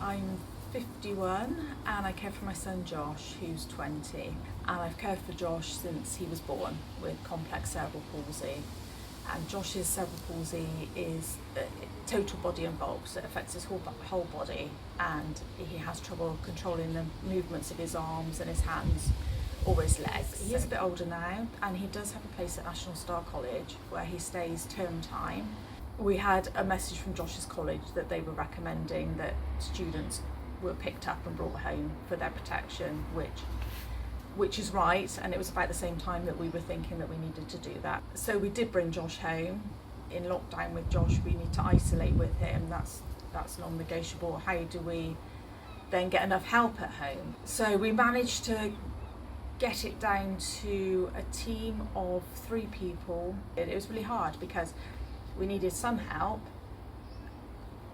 I'm 51 and I care for my son Josh, who's 20, and I've cared for Josh since he was born with complex cerebral palsy. And Josh's cerebral palsy is total body involved, so it affects his whole body, and he has trouble controlling the movements of his arms and his hands or his legs. He is a bit older now, and he does have a place at National Star College where he stays term time. We had a message from Josh's college that they were recommending that students were picked up and brought home for their protection, which is right, and it was about the same time that we were thinking that we needed to do that. So we did bring Josh home. In lockdown with Josh, we need to isolate with him. That's non-negotiable. How do we then get enough help at home? So we managed to get it down to a team of 3 people. It was really hard because we needed some help.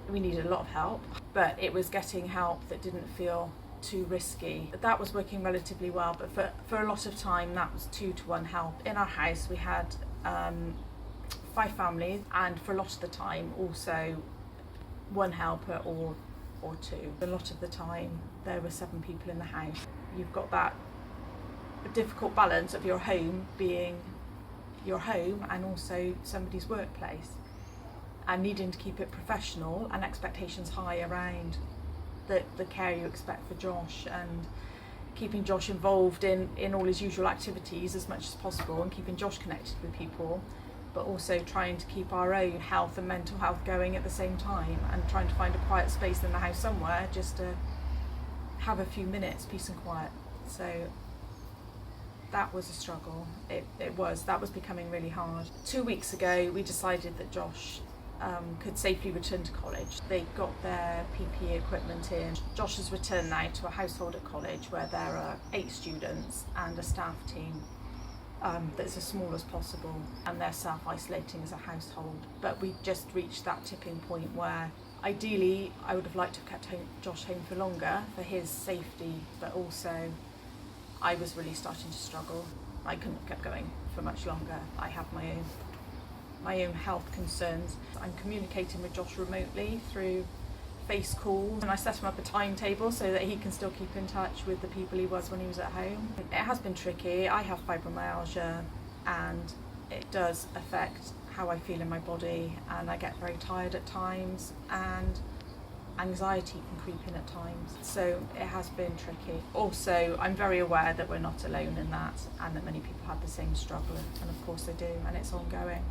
We needed a lot of help, but it was getting help that didn't feel too risky. That was working relatively well, but for a lot of time that was 2-to-1 help. In our house we had 5 families, and for a lot of the time also 1 helper or 2. A lot of the time there were 7 people in the house. You've got that difficult balance of your home being your home and also somebody's workplace, and needing to keep it professional and expectations high around the care you expect for Josh, and keeping Josh involved in all his usual activities as much as possible, and keeping Josh connected with people, but also trying to keep our own health and mental health going at the same time, and trying to find a quiet space in the house somewhere just to have a few minutes peace and quiet. So that was a struggle. That was becoming really hard. 2 weeks ago we decided that Josh could safely return to college. They got their PPE equipment in. Josh has returned now to a household at college where there are 8 students and a staff team that's as small as possible, and they're self-isolating as a household. But we just reached that tipping point where ideally I would have liked to have kept Josh home for longer for his safety, but also I was really starting to struggle. I couldn't have kept going for much longer. I have my own health concerns. I'm communicating with Josh remotely through face calls, and I set him up a timetable so that he can still keep in touch with the people he was when he was at home. It has been tricky. I have fibromyalgia, and it does affect how I feel in my body, and I get very tired at times, and anxiety can creep in at times. So it has been tricky. Also, I'm very aware that we're not alone in that, and that many people have the same struggle, and of course they do, and it's ongoing.